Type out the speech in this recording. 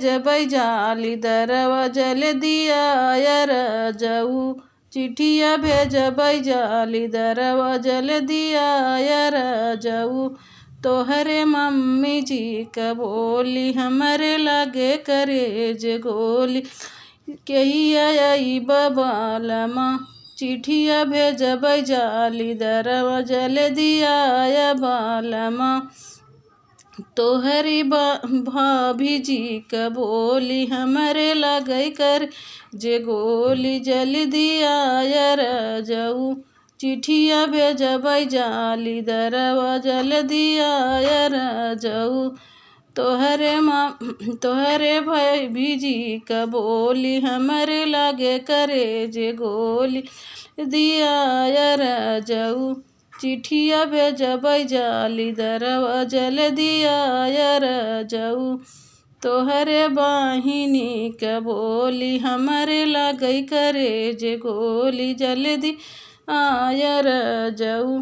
भेजबै जाली दरवा जल्दी आया रजऊ। चिट्ठिया भेजबै जाली दरवा जल्दी आया रजऊ। तोहरे मम्मी जी का बोली हमरे लगे करेज गोली। कहिया अइबा बालमा चिट्ठिया भेजबै जाली दरवा जल्दी आया बालमा। तोहरी भाभी जी का बोली हमरे लगे कर जे गोली जल्दी आया रजऊ। चिट्ठिया भेजबै जाली दरवा जल्दी आया रजऊ। तोहरे भाभी जी का बोली हमरे लगे करे जे गोली दिया रजऊ। चिट्ठिया भेजबै जाली दरवा जल्दी आया रजऊ। तोहरे बहिनी का बोली हमरे लगे करे जे गोली जल्दी आया रजऊ।